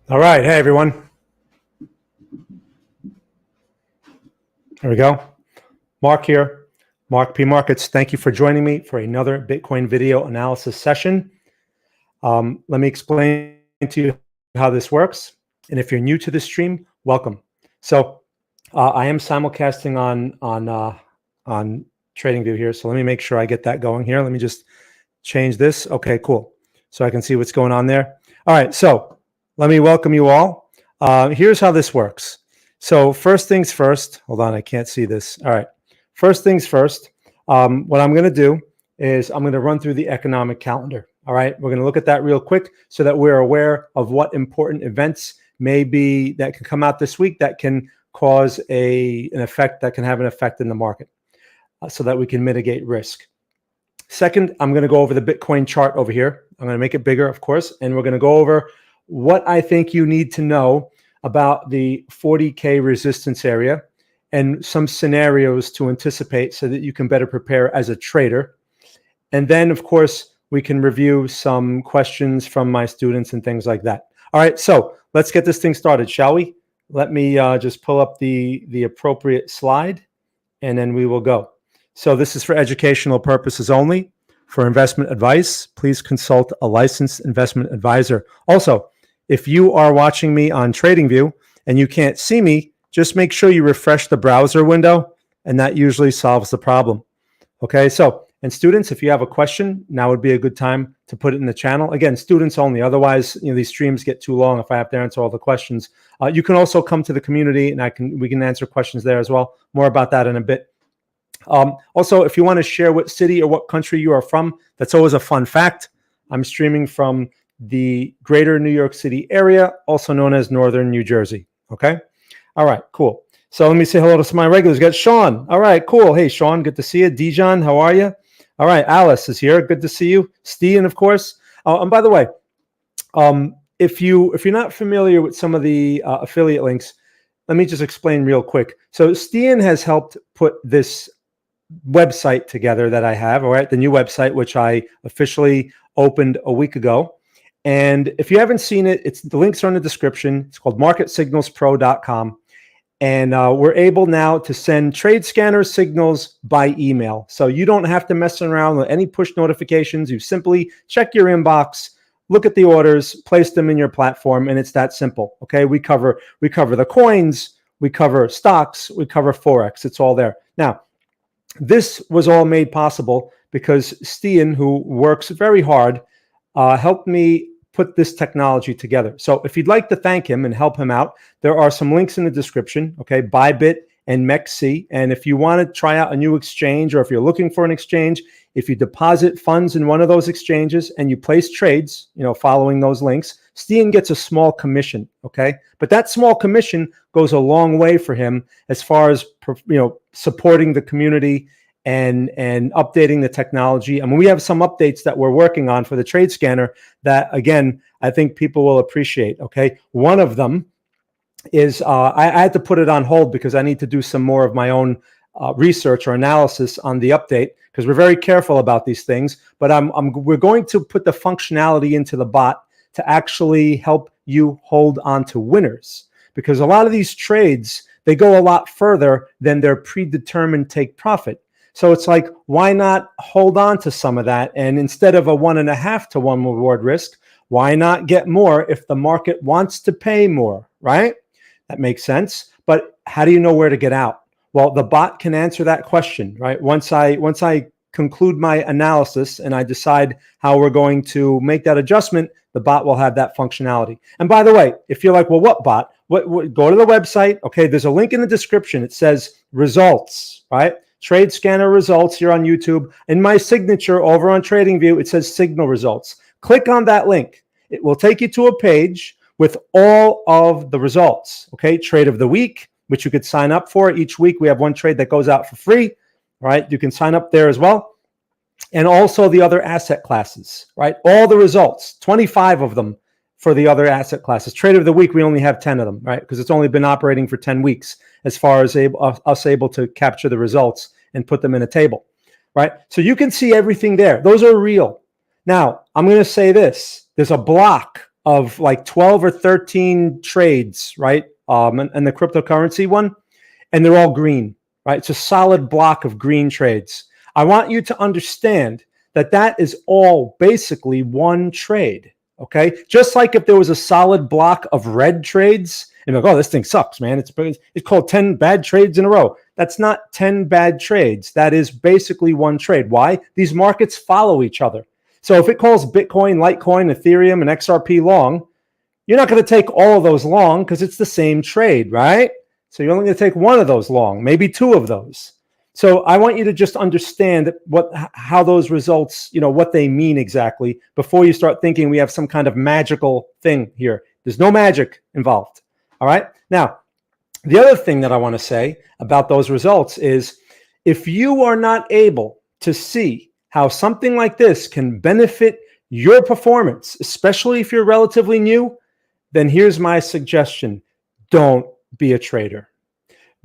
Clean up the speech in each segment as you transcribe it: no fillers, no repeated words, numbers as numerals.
All right. Hey, everyone. There we go. Mark here, Mark P Markets. Thank you for joining me for another Bitcoin video analysis session. Let me explain to you how this works. And if you're new to the stream, welcome. So I am simulcasting on TradingView here. So let me make sure I get that going here. Let me just change this. Okay, cool. So I can see what's going on there. All right. So let me welcome you all. Here's how this works. So first things first, hold on, I can't see this. All right. First things first, what I'm going to do is I'm going to run through the economic calendar. All right. We're going to look at that real quick so that we're aware of what important events may be that can come out this week that can cause an effect, that can have an effect in the market so that we can mitigate risk. Second, I'm going to go over the Bitcoin chart over here. I'm going to make it bigger, of course, and we're going to go over what I think you need to know about the 40K resistance area and some scenarios to anticipate so that you can better prepare as a trader. And then, of course, we can review some questions from my students and things like that. All right, so let's get this thing started, shall we? Let me just pull up the appropriate slide, and then we will go. So this is for educational purposes only. For investment advice, please consult a licensed investment advisor. Also, if you are watching me on TradingView and you can't see me, just make sure you refresh the browser window, and that usually solves the problem. Okay, so, and students, if you have a question, now would be a good time to put it in the channel. Again, students only. Otherwise, these streams get too long if I have to answer all the questions. You can also come to the community, and we can answer questions there as well. More about that in a bit. Also, if you want to share what city or what country you are from, that's always a fun fact. I'm streaming from the greater New York City area, also known as Northern New Jersey. Okay. All right, cool. So let me say hello to some of my regulars. We got Sean. All right, cool. Hey, Sean, good to see you. Dijon, how are you? All right, Alice is here. Good to see you. Steven, of course. And by the way, if you're not familiar with some of the affiliate links, let me just explain real quick. So Steven has helped put this website together that I have, all right, the new website, which I officially opened a week ago. And if you haven't seen it, the links are in the description. It's called marketsignalspro.com. And we're able now to send trade scanner signals by email. So you don't have to mess around with any push notifications. You simply check your inbox, look at the orders, place them in your platform, and it's that simple. Okay, we cover the coins, we cover stocks, we cover Forex. It's all there. Now, this was all made possible because Stian, who works very hard, helped me put this technology together. So if you'd like to thank him and help him out, there are some links in the description, okay? Bybit and MEXC. And if you want to try out a new exchange, or if you're looking for an exchange, if you deposit funds in one of those exchanges and you place trades, following those links, Stian gets a small commission, okay? But that small commission goes a long way for him as far as, supporting the community and updating the technology. I mean, we have some updates that we're working on for the trade scanner that, again, I think people will appreciate, okay? One of them is I had to put it on hold because I need to do some more of my own research or analysis on the update, because we're very careful about these things. But we're going to put the functionality into the bot to actually help you hold on to winners, because a lot of these trades, they go a lot further than their predetermined take profit. So it's like, why not hold on to some of that? And instead of a 1.5 to 1 reward risk, why not get more if the market wants to pay more, right? That makes sense. But how do you know where to get out? Well, the bot can answer that question, right? Once I conclude my analysis and I decide how we're going to make that adjustment, the bot will have that functionality. And by the way, if you're like, well, what bot? What go to the website. Okay, there's a link in the description. It says results, right? Trade scanner results here on YouTube. In my signature over on TradingView, it says signal results. Click on that link. It will take you to a page with all of the results. Okay, trade of the week, which you could sign up for. Each week we have one trade that goes out for free. All right, you can sign up there as well. And also the other asset classes, right? All the results, 25 of them for the other asset classes. Trade of the week, we only have 10 of them, right? Because it's only been operating for 10 weeks as far as us able to capture the results and put them in a table, right? So you can see everything there. Those are real. Now, I'm going to say this. There's a block of like 12 or 13 trades, right? And the cryptocurrency one, and they're all green, right? It's a solid block of green trades. I want you to understand that that is all basically one trade, okay? Just like if there was a solid block of red trades, and you're like, oh, this thing sucks, man. It's called 10 bad trades in a row. That's not 10 bad trades. That is basically one trade. Why? These markets follow each other. So if it calls Bitcoin, Litecoin, Ethereum, and XRP long, you're not going to take all of those long because it's the same trade, right? So you're only going to take one of those long, maybe two of those. So I want you to just understand how those results, what they mean exactly before you start thinking we have some kind of magical thing here. There's no magic involved. All right. Now, the other thing that I want to say about those results is if you are not able to see how something like this can benefit your performance, especially if you're relatively new, then here's my suggestion. Don't be a trader.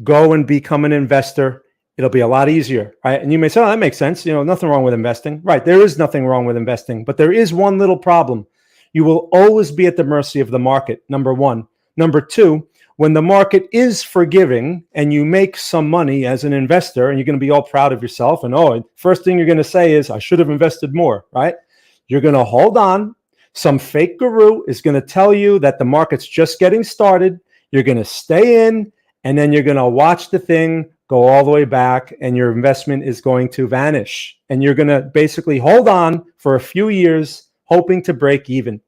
Go and become an investor. It'll be a lot easier, right? And you may say, oh, that makes sense. Nothing wrong with investing. Right. There is nothing wrong with investing, but there is one little problem. You will always be at the mercy of the market, number one. Number two, when the market is forgiving and you make some money as an investor and you're going to be all proud of yourself and first thing you're going to say is, I should have invested more, right? You're going to hold on. Some fake guru is going to tell you that the market's just getting started. You're going to stay in and then you're going to watch the thing go all the way back and your investment is going to vanish. And you're going to basically hold on for a few years, hoping to break even.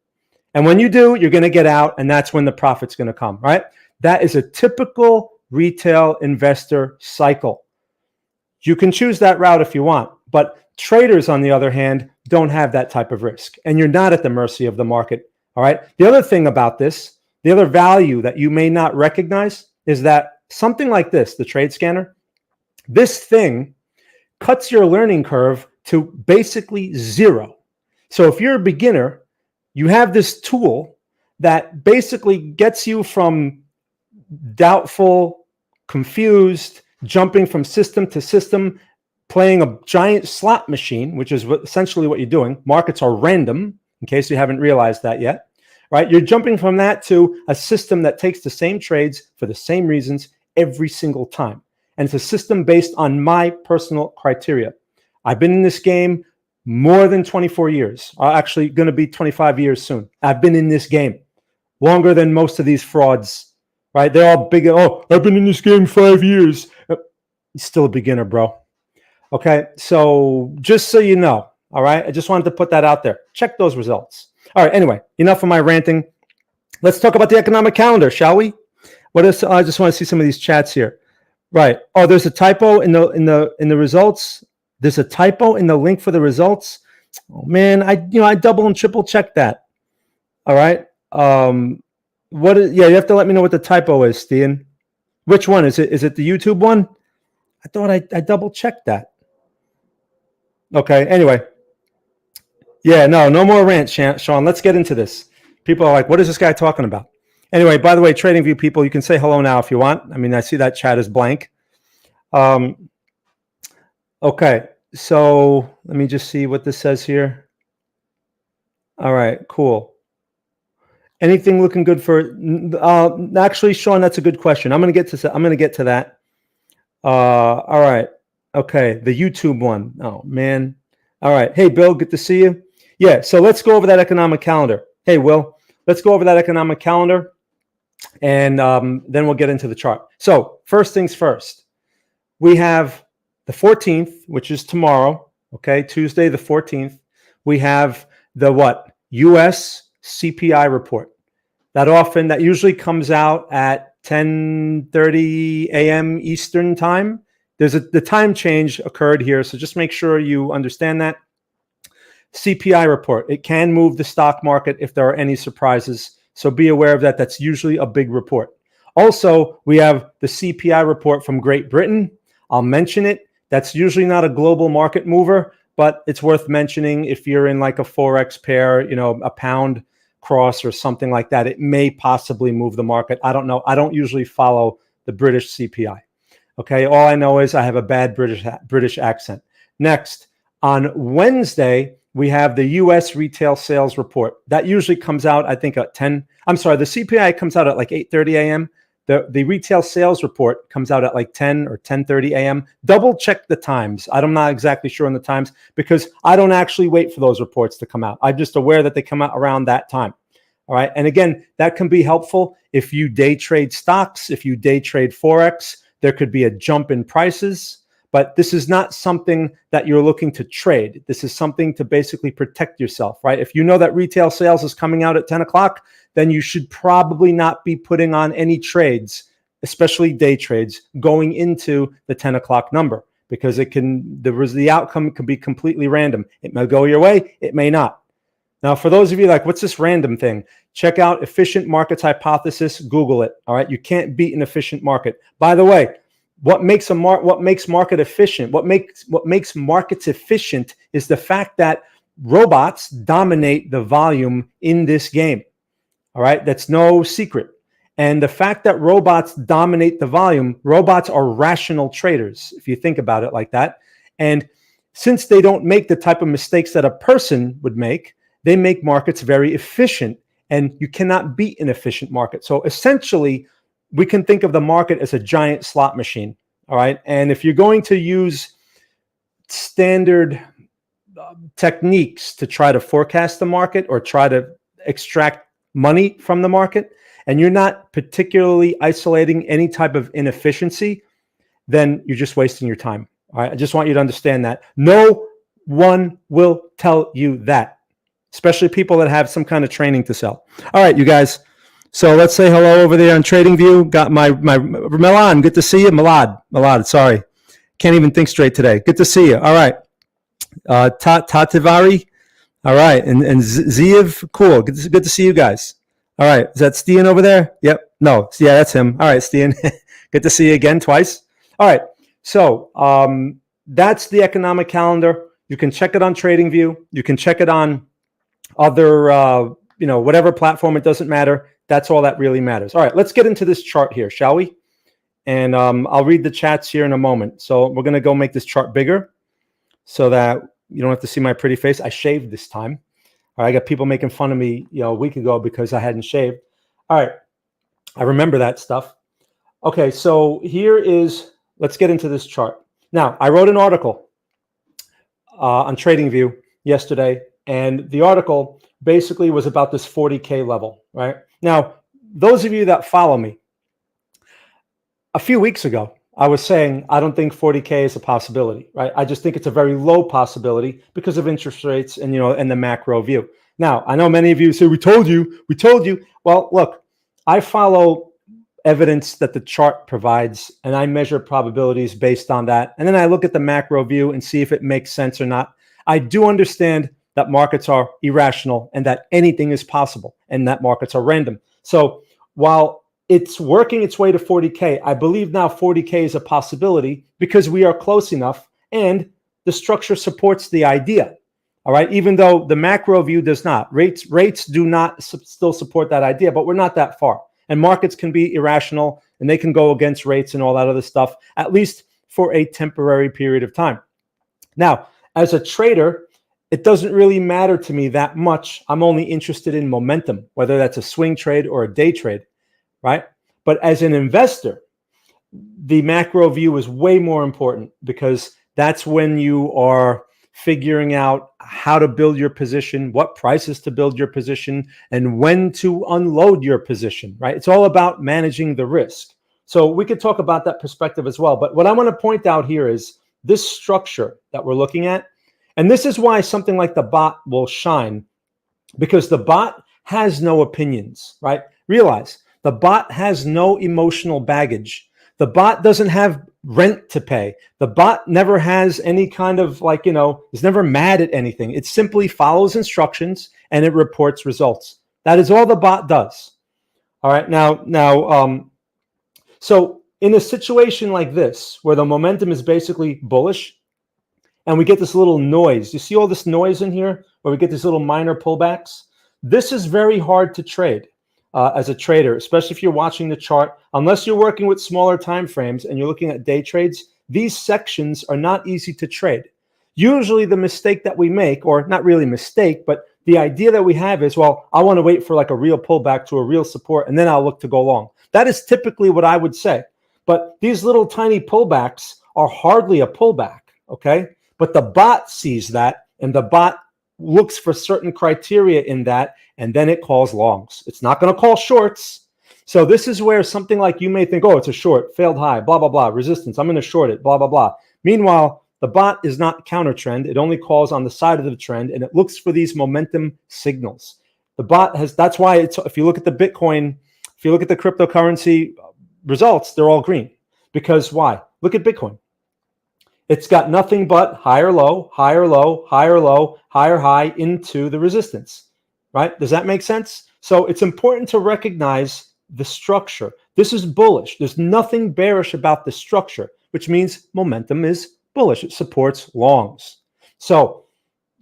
And when you do, you're going to get out and that's when the profit's going to come, right? That is a typical retail investor cycle. You can choose that route if you want, but traders, on the other hand, don't have that type of risk and you're not at the mercy of the market, all right? The other thing about this, the other value that you may not recognize is that something like this, the trade scanner, this thing cuts your learning curve to basically zero. So if you're a beginner, you have this tool that basically gets you from doubtful, confused, jumping from system to system, playing a giant slot machine, which is essentially what you're doing. Markets are random, in case you haven't realized that yet, right? You're jumping from that to a system that takes the same trades for the same reasons every single time. And it's a system based on my personal criteria. I've been in this game more than 24 years. Actually going to be 25 years soon. I've been in this game longer than most of these frauds, right? They're all big. Oh, I've been in this game 5 years. You're still a beginner, bro. Okay. So just so you know, all right. I just wanted to put that out there. Check those results. All right. Anyway, enough of my ranting. Let's talk about the economic calendar, shall we? What is? I just want to see some of these chats here. Right. Oh, there's a typo in the results. There's a typo in the link for the results. Oh man, I double and triple checked that. All right. Yeah, you have to let me know what the typo is, Stian. Which one is it? Is it the YouTube one? I thought I double checked that. Okay. Anyway. Yeah, no more rants, Sean. Let's get into this. People are like, what is this guy talking about? Anyway, by the way, TradingView people, you can say hello now if you want. I mean, I see that chat is blank. Okay, so let me just see what this says here. All right, cool. Anything looking good for? Actually, Sean, that's a good question. I'm gonna get to that. All right. Okay, the YouTube one. Oh man. All right. Hey, Bill, good to see you. Yeah. So let's go over that economic calendar. Hey, Will, let's go over that economic calendar, and then we'll get into the chart. So first things first, we have the 14th, which is tomorrow. Okay, Tuesday the 14th. We have the U.S. CPI report. That usually comes out at 10:30 a.m. Eastern time. The time change occurred here, so just make sure you understand that. CPI report. It can move the stock market if there are any surprises, so be aware of that. That's usually a big report. Also, we have the CPI report from Great Britain. I'll mention it. That's usually not a global market mover, but it's worth mentioning if you're in like a Forex pair, a pound cross or something like that. It may possibly move the market. I don't know. I don't usually follow the British CPI. Okay. All I know is I have a bad British accent. Next, on Wednesday, we have the U.S. retail sales report. That usually comes out, I think, at 10. I'm sorry, the CPI comes out at like 8:30 a.m. The retail sales report comes out at like 10 or 10:30 a.m. Double check the times. I'm not exactly sure on the times because I don't actually wait for those reports to come out. I'm just aware that they come out around that time. All right. And again, that can be helpful if you day trade stocks, if you day trade Forex, there could be a jump in prices. But this is not something that you're looking to trade. This is something to basically protect yourself, right? If you know that retail sales is coming out at 10 o'clock, then you should probably not be putting on any trades, especially day trades, going into the 10 o'clock number because the outcome could be completely random. It may go your way, it may not. Now, for those of you like, what's this random thing? Check out efficient markets hypothesis. Google it. All right. You can't beat an efficient market. By the way, what makes market efficient? What makes markets efficient is the fact that robots dominate the volume in this game. All right. That's no secret. And the fact that robots dominate the volume, robots are rational traders, if you think about it like that. And since they don't make the type of mistakes that a person would make, they make markets very efficient, and you cannot beat an efficient market. So essentially, we can think of the market as a giant slot machine. All right. And if you're going to use standard techniques to try to forecast the market or try to extract money from the market, and you're not particularly isolating any type of inefficiency, then you're just wasting your time. All right. I just want you to understand that. No one will tell you that, especially people that have some kind of training to sell. All right, you guys. So let's say hello over there on TradingView. Got my Milan. Good to see you. Milad. Sorry. Can't even think straight today. Good to see you. All right. Tativari. All right. And Ziev. Cool. Good to see you guys. All right. Is that Stian over there? Yep. No. Yeah, that's him. All right, Stian. Good to see you again twice. All right. So that's the economic calendar. You can check it on TradingView. You can check it on other, whatever platform. It doesn't matter. That's all that really matters. All right, let's get into this chart here, shall we? And I'll read the chats here in a moment. So we're going to go make this chart bigger so that you don't have to see my pretty face. I shaved this time. All right, I got people making fun of me, a week ago because I hadn't shaved. All right, I remember that stuff. Okay, so let's get into this chart. Now, I wrote an article on TradingView yesterday, and the article basically was about this 40K level, right? Now, those of you that follow me, a few weeks ago, I was saying I don't think 40K is a possibility, right? I just think it's a very low possibility because of interest rates and, and the macro view. Now, I know many of you say, we told you. Well, look, I follow evidence that the chart provides, and I measure probabilities based on that. And then I look at the macro view and see if it makes sense or not. I do understand that markets are irrational and that anything is possible and that markets are random. So while it's working its way to 40K, I believe now 40K is a possibility because we are close enough and the structure supports the idea. All right. Even though the macro view does not. Rates do not still support that idea, but we're not that far. And markets can be irrational and they can go against rates and all that other stuff, at least for a temporary period of time. Now, as a trader, it doesn't really matter to me that much. I'm only interested in momentum, whether that's a swing trade or a day trade, right? But as an investor, the macro view is way more important because that's when you are figuring out how to build your position, what prices to build your position, and when to unload your position, right? It's all about managing the risk. So we could talk about that perspective as well. But what I want to point out here is this structure that we're looking at. And this is why something like the bot will shine, because the bot has no opinions, right? Realize the bot has no emotional baggage. The bot doesn't have rent to pay. The bot never has any kind of is never mad at anything. It simply follows instructions and it reports results. That is all the bot does. All right. Now, so in a situation like this, where the momentum is basically bullish, and we get this little noise. You see all this noise in here where we get these little minor pullbacks? This is very hard to trade as a trader, especially if you're watching the chart. Unless you're working with smaller time frames and you're looking at day trades, these sections are not easy to trade. Usually the mistake that we make, or not really mistake, but the idea that we have is, well, I want to wait for like a real pullback to a real support, and then I'll look to go long. That is typically what I would say. But these little tiny pullbacks are hardly a pullback, okay? But the bot sees that, and the bot looks for certain criteria in that, and then it calls longs. It's not going to call shorts. So this is where something like you may think, oh, it's a short, failed high, blah, blah, blah, resistance, I'm going to short it, blah, blah, blah. Meanwhile, the bot is not counter trend. It only calls on the side of the trend, and it looks for these momentum signals. The bot has, that's why it's, if you look at the Bitcoin, if you look at the cryptocurrency results, they're all green. Because why? Look at Bitcoin. It's got nothing but higher low, higher low, higher low, higher high into the resistance, right? Does that make sense? So it's important to recognize the structure. This is bullish. There's nothing bearish about the structure, which means momentum is bullish. It supports longs. So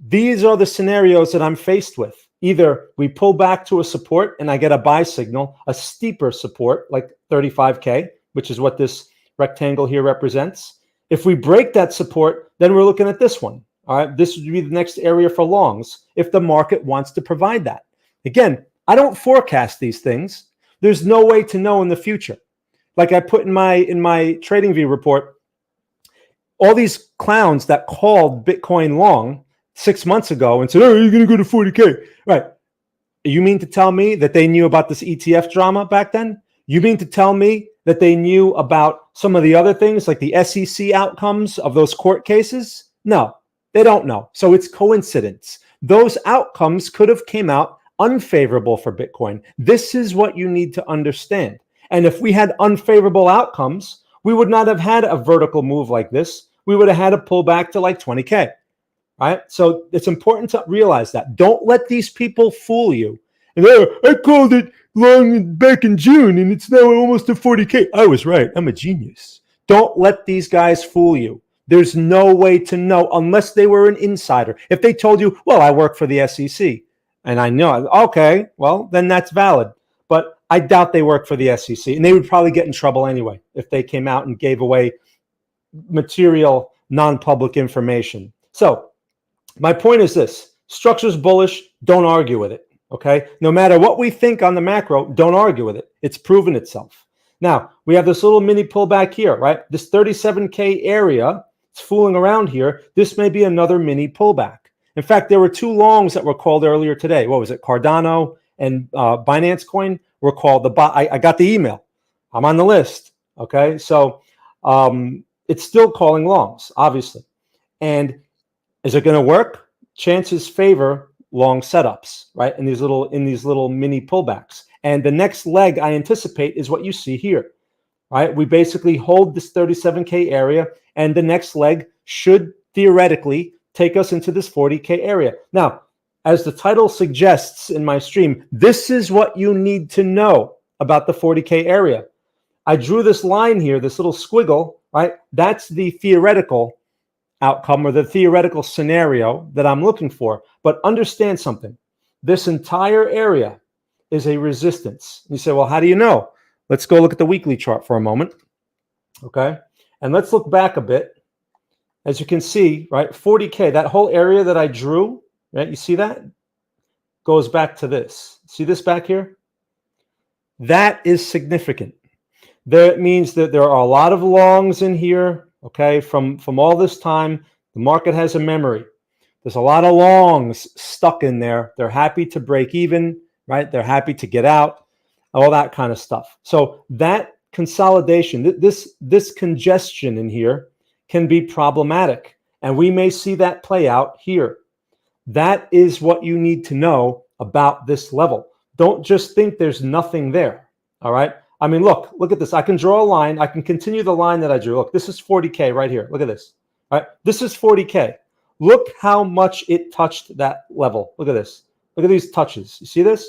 these are the scenarios that I'm faced with. Either we pull back to a support and I get a buy signal, a steeper support like 35K, which is what this rectangle here represents. If we break that support, then we're looking at this one. All right, this would be the next area for longs if the market wants to provide that. Again, I don't forecast these things. There's no way to know in the future. Like I put in my TradingView report, all these clowns that called Bitcoin long 6 months ago and said, "Oh, you're going to go to 40K." Right. You mean to tell me that they knew about this ETF drama back then? You mean to tell me that they knew about some of the other things like the SEC outcomes of those court cases? No, they don't know. So it's coincidence. Those outcomes could have came out unfavorable for Bitcoin. This is what you need to understand. And if we had unfavorable outcomes, we would not have had a vertical move like this. We would have had a pullback to like 20K, right? So it's important to realize that. Don't let these people fool you. And I called it long back in June and it's now almost to 40K. I was right. I'm a genius. Don't let these guys fool you. There's no way to know unless they were an insider. If they told you, well, I work for the SEC and I know, okay, well, then that's valid. But I doubt they work for the SEC, and they would probably get in trouble anyway if they came out and gave away material, non-public information. So my point is this: structure's bullish, don't argue with it, okay? No matter what we think on the macro, don't argue with it. It's proven itself. Now, we have this little mini pullback here, right? This 37K area, it's fooling around here. This may be another mini pullback. In fact, there were two longs that were called earlier today. What was it? Cardano and Binance Coin were called. I got the email. I'm on the list, okay? So it's still calling longs, obviously. And is it going to work? Chances favor long setups, right? In these little mini pullbacks. And the next leg I anticipate is what you see here, right? We basically hold this 37K area, and the next leg should theoretically take us into this 40K area. Now, as the title suggests in my stream, this is what you need to know about the 40K area. I drew this line here, this little squiggle, right? That's the theoretical outcome or the theoretical scenario that I'm looking for. But understand something. This entire area is a resistance. You say, well, how do you know? Let's go look at the weekly chart for a moment. Okay. And let's look back a bit. As you can see, right, 40K, that whole area that I drew, right, you see that? Goes back to this. See this back here? That is significant. That means that there are a lot of longs in here, okay, from all this time. The market has a memory. There's a lot of longs stuck in there. They're happy to break even, right? They're happy to get out, all that kind of stuff. So that consolidation, this congestion in here can be problematic. And we may see that play out here. That is what you need to know about this level. Don't just think there's nothing there, all right? I mean, look at this. I can draw a line. I can continue the line that I drew. Look, this is 40K right here. Look at this, all right? This is 40K. Look how much it touched that level. Look at this. Look at these touches. You see this?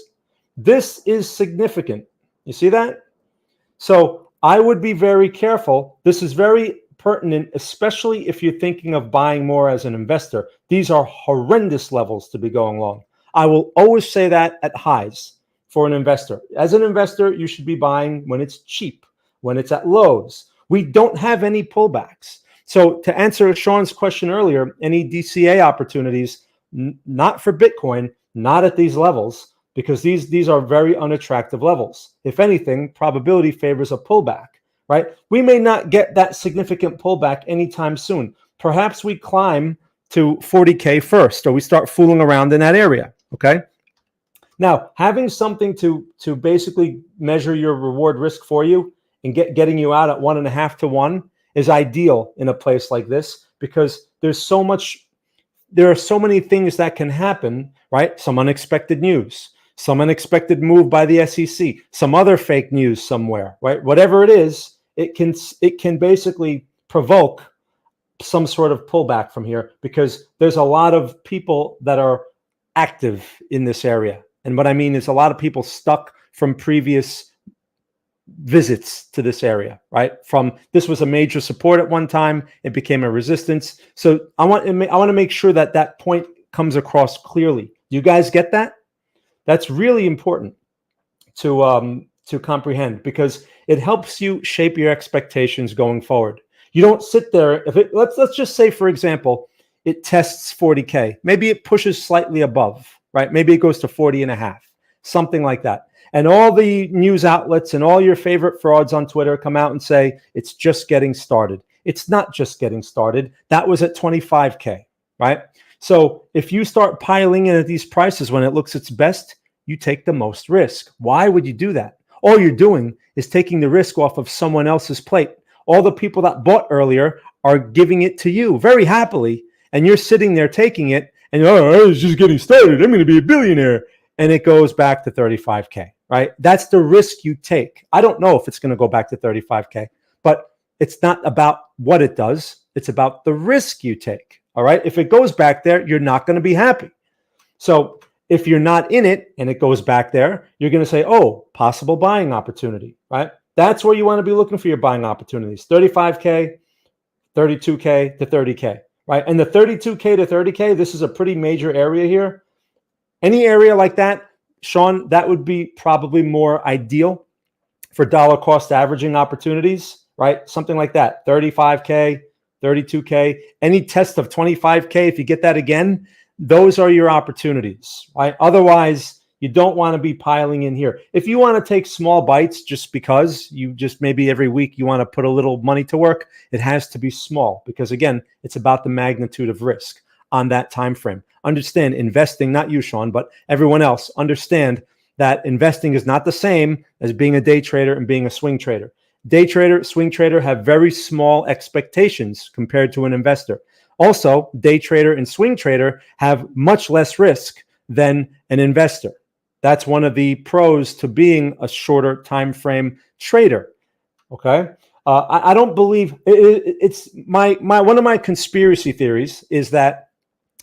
This is significant. You see that? So I would be very careful. This is very pertinent, especially if you're thinking of buying more as an investor. These are horrendous levels to be going long. I will always say that at highs for an investor. As an investor, you should be buying when it's cheap, when it's at lows. We don't have any pullbacks. So to answer Sean's question earlier, any DCA opportunities, not for Bitcoin, not at these levels, because these are very unattractive levels. If anything, probability favors a pullback, right? We may not get that significant pullback anytime soon. Perhaps we climb to 40K first, or we start fooling around in that area, okay? Now, having something to basically measure your reward risk for you and getting you out at 1.5 to 1 is ideal in a place like this, because there are so many things that can happen, right? Some unexpected news, some unexpected move by the SEC, some other fake news somewhere, right? Whatever it is, it can basically provoke some sort of pullback from here, because there's a lot of people that are active in this area. And what I mean is a lot of people stuck from previous visits to this area, right? From this was a major support at one time, it became a resistance. So I want to make sure that that point comes across clearly. Do you guys get that? That's really important to comprehend, because it helps you shape your expectations going forward. You don't sit there. Let's just say, for example, it tests 40K. Maybe it pushes slightly above, right? Maybe it goes to 40.5, something like that. And all the news outlets and all your favorite frauds on Twitter come out and say, it's just getting started. It's not just getting started. That was at 25K, right? So if you start piling in at these prices when it looks its best, you take the most risk. Why would you do that? All you're doing is taking the risk off of someone else's plate. All the people that bought earlier are giving it to you very happily, and you're sitting there taking it, and it's just getting started. I'm going to be a billionaire. And it goes back to 35K, right? That's the risk you take. I don't know if it's going to go back to 35K, but it's not about what it does. It's about the risk you take, all right? If it goes back there, you're not going to be happy. So if you're not in it and it goes back there, you're going to say, oh, possible buying opportunity, right? That's where you want to be looking for your buying opportunities. 35K, 32K to 30K, right? And the 32K to 30K, this is a pretty major area here. Any area like that, Sean, that would be probably more ideal for dollar cost averaging opportunities, right? Something like that, 35K, 32K, any test of 25K, if you get that again, those are your opportunities, right? Otherwise, you don't want to be piling in here. If you want to take small bites just because you just maybe every week you want to put a little money to work, it has to be small, because again, it's about the magnitude of risk on that time frame. Understand investing, not you, Sean, but everyone else, understand that investing is not the same as being a day trader and being a swing trader. Day trader, swing trader have very small expectations compared to an investor. Also, day trader and swing trader have much less risk than an investor. That's one of the pros to being a shorter time frame trader. Okay, I don't believe it's my one of my conspiracy theories is that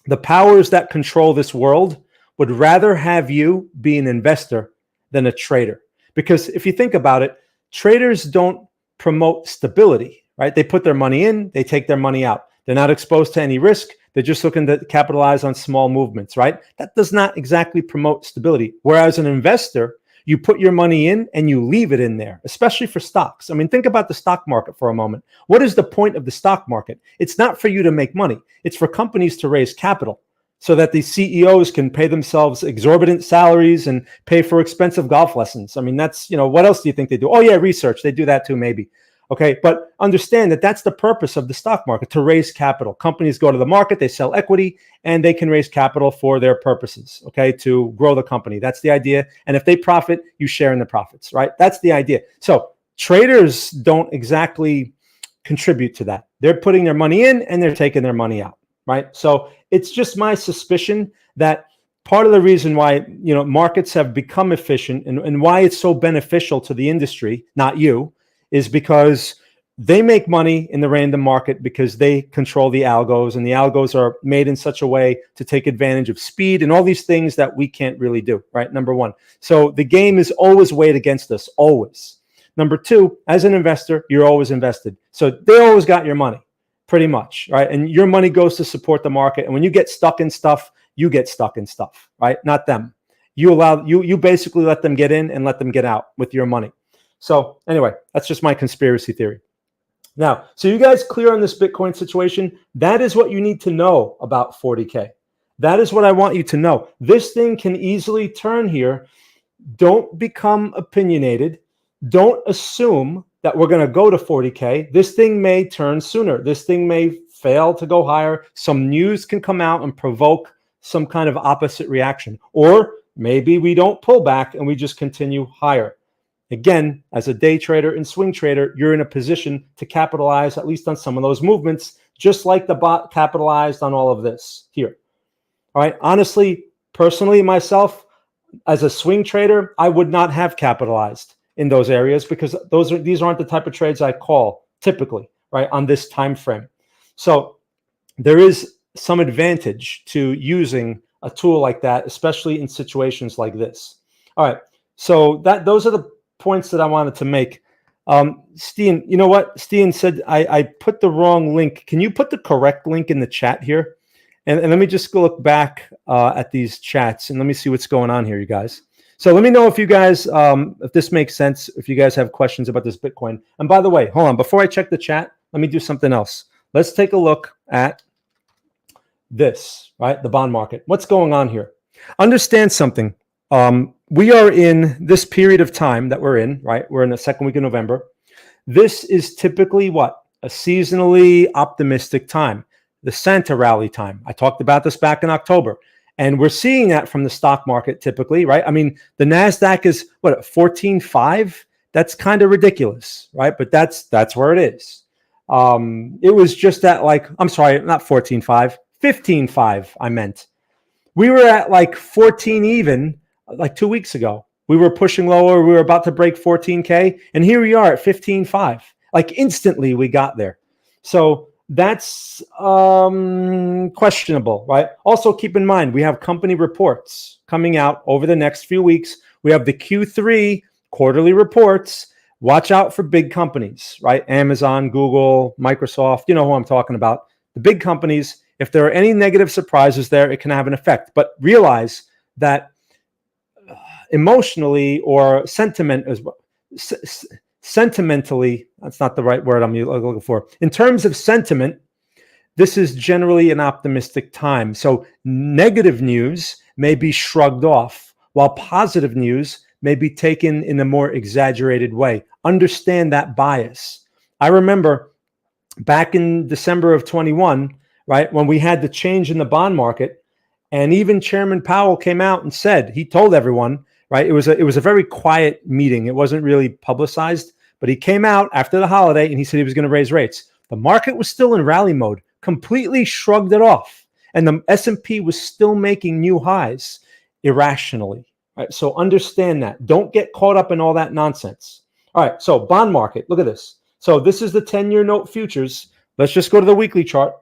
the powers that control this world would rather have you be an investor than a trader. Because if you think about it, traders don't promote stability, right? They put their money in, they take their money out. They're not exposed to any risk. They're just looking to capitalize on small movements, right? That does not exactly promote stability. Whereas an investor, you put your money in and you leave it in there, especially for stocks. I mean, think about the stock market for a moment. What is the point of the stock market? It's not for you to make money. It's for companies to raise capital so that the CEOs can pay themselves exorbitant salaries and pay for expensive golf lessons. I mean, that's, what else do you think they do? Oh yeah, research. They do that too, maybe. Okay, but understand that that's the purpose of the stock market, to raise capital. Companies go to the market, they sell equity, and they can raise capital for their purposes, okay, to grow the company. That's the idea. And if they profit, you share in the profits, right? That's the idea. So traders don't exactly contribute to that. They're putting their money in and they're taking their money out, right? So it's just my suspicion that part of the reason why, markets have become efficient and why it's so beneficial to the industry, not you, is because they make money in the random market because they control the algos, and the algos are made in such a way to take advantage of speed and all these things that we can't really do, right? Number one. So the game is always weighed against us, always. Number two, as an investor, you're always invested. So they always got your money, pretty much, right? And your money goes to support the market. And when you get stuck in stuff, you get stuck in stuff, right? Not them. You basically let them get in and let them get out with your money. So anyway, that's just my conspiracy theory. Now, so you guys clear on this Bitcoin situation? That is what you need to know about 40K. That is what I want you to know. This thing can easily turn here. Don't become opinionated. Don't assume that we're going to go to 40K. This thing may turn sooner. This thing may fail to go higher. Some news can come out and provoke some kind of opposite reaction. Or maybe we don't pull back and we just continue higher. Again, as a day trader and swing trader, you're in a position to capitalize at least on some of those movements, just like the bot capitalized on all of this here. All right. Honestly, personally, myself, as a swing trader, I would not have capitalized in those areas because these aren't the type of trades I call typically, right, on this time frame. So there is some advantage to using a tool like that, especially in situations like this. All right. So those are the points that I wanted to make. Steen, you know what? Steen said I put the wrong link. Can you put the correct link in the chat here? And let me just go look back at these chats and let me see what's going on here, you guys. So let me know if you guys, if this makes sense, if you guys have questions about this Bitcoin. And by the way, hold on, before I check the chat, let me do something else. Let's take a look at this, right? The bond market. What's going on here? Understand something. We are in this period of time that we're in, right? We're in the second week of November. This is typically what? A seasonally optimistic time. The Santa rally time. I talked about this back in October. And we're seeing that from the stock market typically, right? I mean, the NASDAQ is what, 14.5? That's kind of ridiculous, right? But that's where it is. It was just at like, I'm sorry, not 14.5, 15.5, I meant. We were at like 14 even like 2 weeks ago. We were pushing lower. We were about to break 14K. And here we are at 15.5. Like instantly we got there. So that's questionable, right? Also, keep in mind, we have company reports coming out over the next few weeks. We have the Q3 quarterly reports. Watch out for big companies, right? Amazon, Google, Microsoft, you know who I'm talking about. The big companies, if there are any negative surprises there, it can have an effect. But realize that emotionally or sentimentally, that's not the right word I'm looking for. In terms of sentiment, this is generally an optimistic time. So negative news may be shrugged off, while positive news may be taken in a more exaggerated way. Understand that bias. I remember back in December of 21, right, when we had the change in the bond market, and even Chairman Powell came out and said, he told everyone, right? It was a very quiet meeting. It wasn't really publicized, but he came out after the holiday and he said he was going to raise rates. The market was still in rally mode, completely shrugged it off. And the S&P was still making new highs irrationally, right? So understand that. Don't get caught up in all that nonsense. All right, so bond market, look at this. So this is the 10-year note futures. Let's just go to the weekly chart,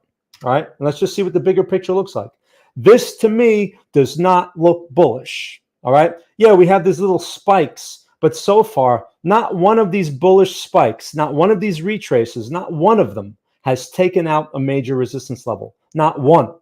all right? And let's just see what the bigger picture looks like. This, to me, does not look bullish. All right. Yeah, we have these little spikes, but so far, not one of these bullish spikes, not one of these retraces, not one of them has taken out a major resistance level. Not one.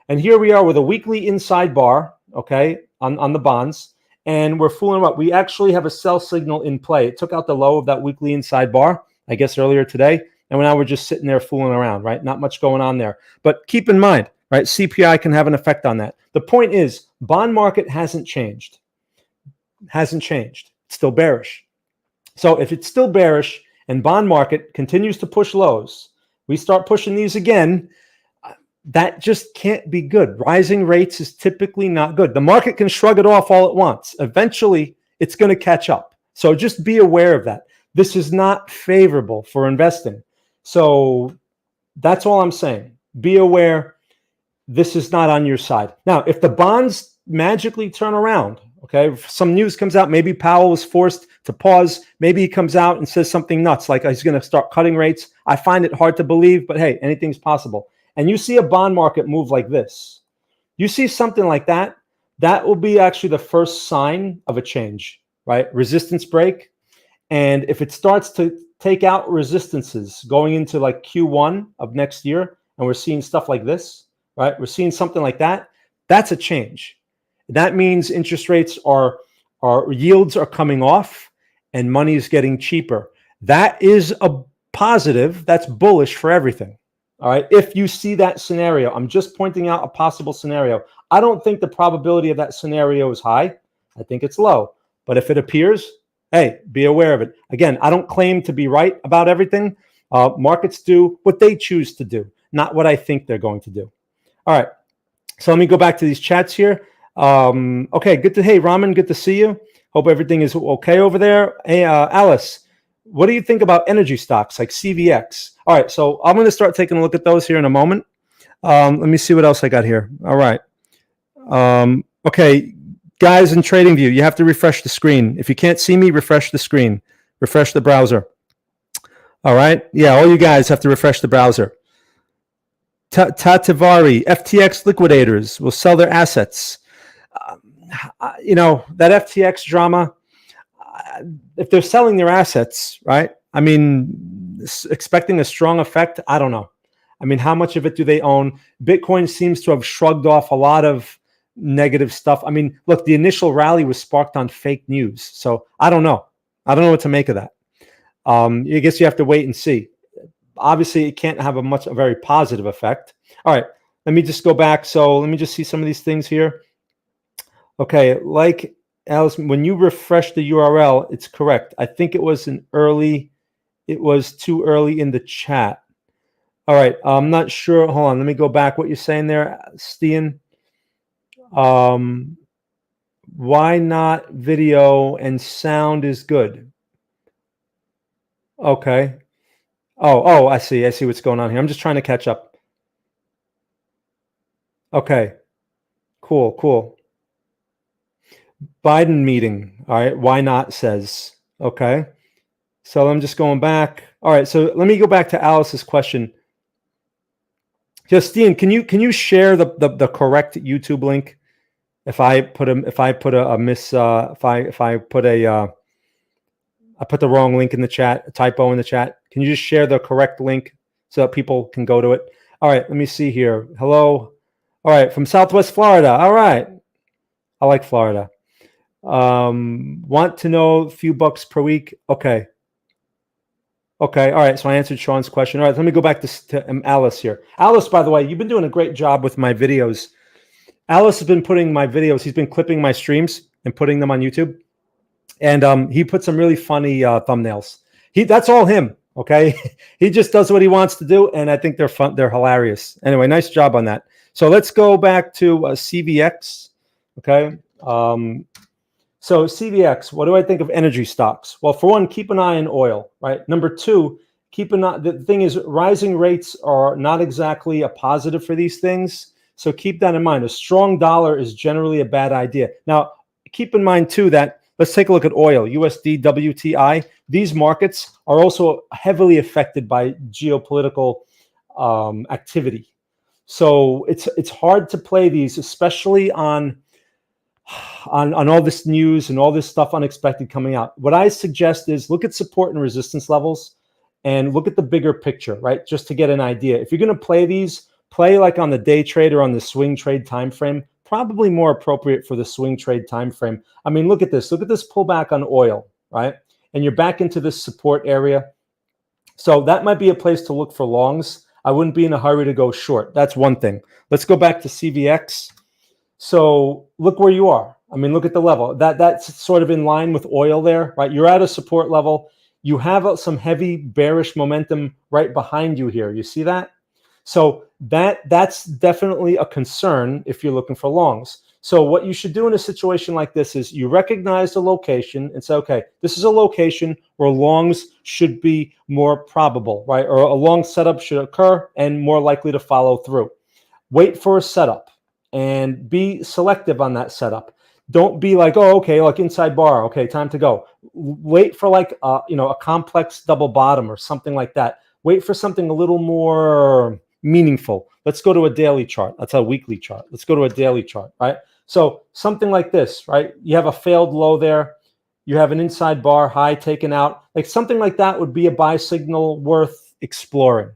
And here we are with a weekly inside bar, okay, on the bonds. And we're fooling up. We actually have a sell signal in play. It took out the low of that weekly inside bar, I guess, earlier today. And now we're just sitting there fooling around, right? Not much going on there. But keep in mind, right, CPI can have an effect on that. The point is, bond market hasn't changed. Hasn't changed. It's still bearish. So if it's still bearish and bond market continues to push lows, we start pushing these again, that just can't be good. Rising rates is typically not good. The market can shrug it off all at once. Eventually, it's going to catch up. So just be aware of that. This is not favorable for investing. So that's all I'm saying. Be aware. This is not on your side. Now, if the bonds magically turn around, okay, if some news comes out, maybe Powell was forced to pause. Maybe he comes out and says something nuts, like he's going to start cutting rates. I find it hard to believe, but hey, anything's possible. And you see a bond market move like this. You see something like that, that will be actually the first sign of a change, right? Resistance break. And if it starts to take out resistances going into like Q1 of next year, and we're seeing stuff like this, right? We're seeing something like that. That's a change. That means interest rates are yields are coming off and money is getting cheaper. That is a positive, that's bullish for everything. All right. If you see that scenario, I'm just pointing out a possible scenario. I don't think the probability of that scenario is high. I think it's low. But if it appears, hey, be aware of it. Again, I don't claim to be right about everything. Markets do what they choose to do, not what I think they're going to do. All right. So let me go back to these chats here. Okay, hey, Raman, good to see you. Hope everything is okay over there. Hey, Alice, what do you think about energy stocks like CVX? All right, so I'm going to start taking a look at those here in a moment. Let me see what else I got here. All right. Okay, guys in TradingView, you have to refresh the screen. If you can't see me, refresh the screen. Refresh the browser. All right. Yeah, all you guys have to refresh the browser. Tativari, FTX liquidators will sell their assets. That FTX drama, if they're selling their assets, right? I mean, expecting a strong effect, I don't know. I mean, how much of it do they own? Bitcoin seems to have shrugged off a lot of negative stuff. I mean, look, the initial rally was sparked on fake news. So I don't know. I don't know what to make of that. I guess you have to wait and see. Obviously, it can't have a very positive effect. All right, let me just go back. So let me just see some of these things here. Okay, like Alice, when you refresh the URL, it's correct. I think it was too early in the chat. All right, I'm not sure. Hold on, let me go back. What you're saying there, Stian? Why not video and sound is good? Okay. Oh, I see what's going on here. I'm just trying to catch up. Okay. Cool. Biden meeting. All right. Why not says. Okay. So I'm just going back. All right. So let me go back to Alice's question. Justine, can you share the correct YouTube link? If I put the wrong link in the chat, a typo in the chat, can you just share the correct link so that people can go to it? All right, let me see here. Hello. All right, from Southwest Florida. All right. I like Florida. Want to know a few bucks per week? Okay. All right. So I answered Sean's question. All right, let me go back to Alice here. Alice, by the way, you've been doing a great job with my videos. Alice has been putting my videos, he's been clipping my streams and putting them on YouTube. And he put some really funny thumbnails. That's all him, okay? He just does what he wants to do, and I think they're fun. They're hilarious. Anyway, nice job on that. So let's go back to CVX, okay? So CVX, what do I think of energy stocks? Well, for one, keep an eye on oil, right? Number two, keep an eye. The thing is, rising rates are not exactly a positive for these things. So keep that in mind. A strong dollar is generally a bad idea. Now, keep in mind, too, that let's take a look at oil, USD, WTI. These markets are also heavily affected by geopolitical activity. So it's hard to play these, especially on all this news and all this stuff unexpected coming out. What I suggest is look at support and resistance levels and look at the bigger picture, right? Just to get an idea. If you're going to play these, play like on the day trade or on the swing trade time frame. Probably more appropriate for the swing trade time frame. I mean, look at this. Look at this pullback on oil, right? And you're back into this support area. So that might be a place to look for longs. I wouldn't be in a hurry to go short. That's one thing. Let's go back to CVX. So look where you are. I mean, look at the level. That's sort of in line with oil there, right? You're at a support level. You have some heavy bearish momentum right behind you here. You see that? So that's definitely a concern if you're looking for longs. So what you should do in a situation like this is you recognize the location and say, okay, this is a location where longs should be more probable, right? Or a long setup should occur and more likely to follow through. Wait for a setup and be selective on that setup. Don't be like, oh, okay, like inside bar, okay, time to go. Wait for like a complex double bottom or something like that. Wait for something a little more meaningful. Let's go to a daily chart. That's a weekly chart. Let's go to a daily chart, right? So something like this, right? You have a failed low there. You have an inside bar high taken out. Like something like that would be a buy signal worth exploring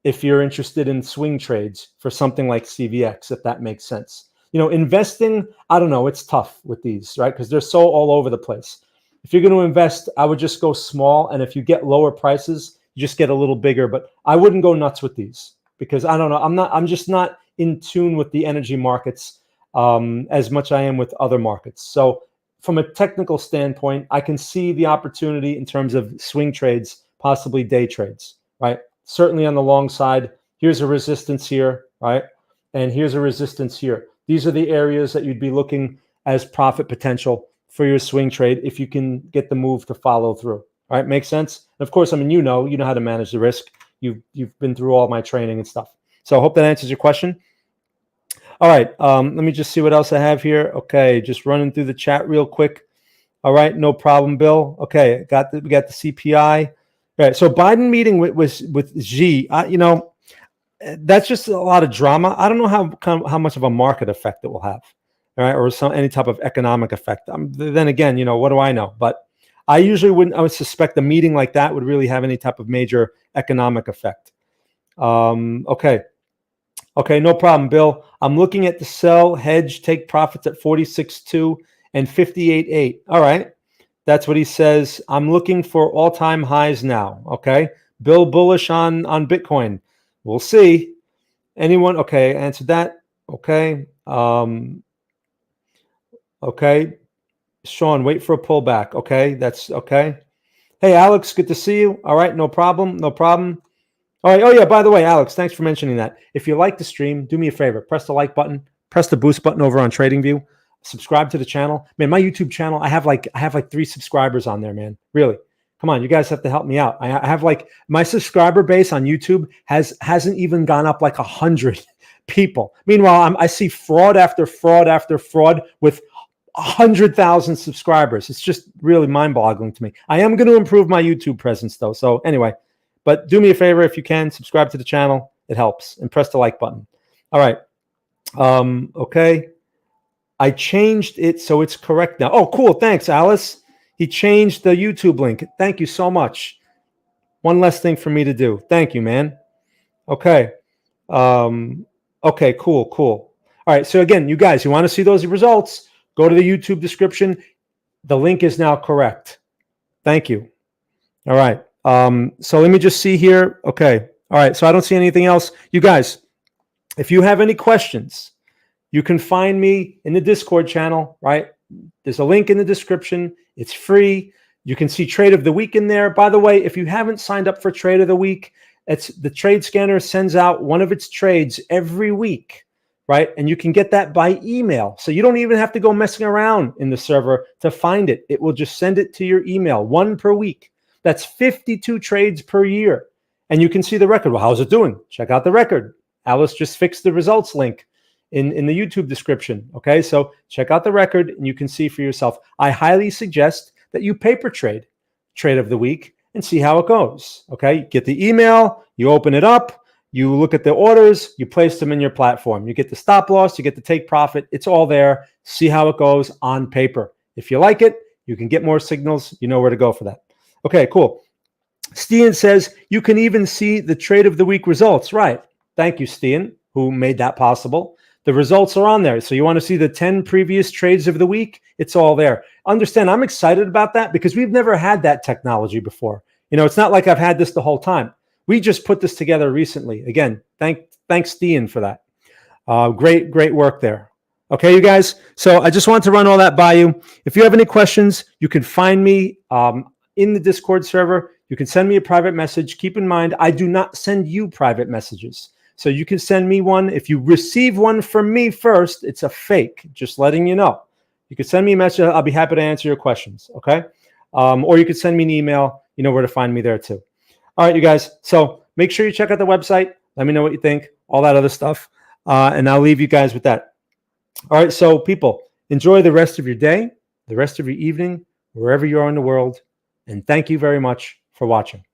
if you're interested in swing trades for something like CVX, if that makes sense. Investing, I don't know, it's tough with these, right? Because they're so all over the place. If you're going to invest, I would just go small. And if you get lower prices, you just get a little bigger. But I wouldn't go nuts with these because I don't know. I'm just not in tune with the energy markets as much I am with other markets. So from a technical standpoint, I can see the opportunity in terms of swing trades, possibly day trades, right? Certainly on the long side, here's a resistance here, right? And here's a resistance here. These are the areas that you'd be looking as profit potential for your swing trade if you can get the move to follow through, right? Makes sense? And of course, I mean, you know how to manage the risk. You've been through all my training and stuff. So I hope that answers your question. All right, let me just see what else I have here. Okay, just running through the chat real quick. All right, no problem, Bill. Okay, we got the CPI. All right, so Biden meeting with Xi. You know, that's just a lot of drama. I don't know how much of a market effect it will have, all right, or any type of economic effect. Then again, you know, what do I know? But I usually wouldn't. I would suspect a meeting like that would really have any type of major economic effect. Okay. Okay, no problem, Bill. I'm looking at the sell, hedge, take profits at 46.2 and 58.8. All right. That's what he says. I'm looking for all-time highs now. Okay. Bill bullish on Bitcoin. We'll see. Anyone? Okay, answer that. Okay. Okay. Sean, wait for a pullback. Okay, that's okay. Hey, Alex, good to see you. All right, no problem. No problem. All right. Oh, yeah. By the way, Alex, thanks for mentioning that. If you like the stream, do me a favor. Press the like button. Press the boost button over on TradingView. Subscribe to the channel. Man, my YouTube channel, I have like 3 subscribers on there, man. Really. Come on, you guys have to help me out. I have like my subscriber base on YouTube hasn't even gone up like 100 people. Meanwhile, I see fraud after fraud after fraud with 100,000 subscribers. It's just really mind-boggling to me. I am going to improve my YouTube presence though. So anyway. But do me a favor if you can, subscribe to the channel. It helps. And press the like button. All right. Okay. I changed it so it's correct now. Oh, cool. Thanks, Alice. He changed the YouTube link. Thank you so much. One less thing for me to do. Thank you, man. Okay. Okay, cool. All right. So again, you guys, you want to see those results, go to the YouTube description. The link is now correct. Thank you. All right. So let me just see here. Okay. All right. So I don't see anything else. You guys, if you have any questions, you can find me in the Discord channel, right? There's a link in the description. It's free. You can see Trade of the Week in there. By the way, if you haven't signed up for Trade of the Week, it's the Trade Scanner sends out one of its trades every week, right? And you can get that by email. So you don't even have to go messing around in the server to find it. It will just send it to your email, 1 per week. That's 52 trades per year. And you can see the record. Well, how's it doing? Check out the record. Alice just fixed the results link in the YouTube description. Okay, so check out the record and you can see for yourself. I highly suggest that you paper trade of the week and see how it goes. Okay, get the email, you open it up, you look at the orders, you place them in your platform. You get the stop loss, you get the take profit. It's all there. See how it goes on paper. If you like it, you can get more signals. You know where to go for that. Okay, cool. Stian says you can even see the Trade of the Week results. Right. Thank you, Stian, who made that possible. The results are on there. So you want to see the 10 previous trades of the week? It's all there. Understand, I'm excited about that because we've never had that technology before. You know, it's not like I've had this the whole time. We just put this together recently. Again, thanks, Stian, for that. Great work there. Okay, you guys. So I just wanted to run all that by you. If you have any questions, you can find me in the Discord server. You can send me a private message. Keep in mind, I do not send you private messages. So you can send me one. If you receive one from me first, it's a fake, just letting you know. You can send me a message. I'll be happy to answer your questions, okay? Or you could send me an email. You know where to find me there too. All right, you guys. So make sure you check out the website. Let me know what you think, all that other stuff. And I'll leave you guys with that. All right, so people, enjoy the rest of your day, the rest of your evening, wherever you are in the world. And thank you very much for watching.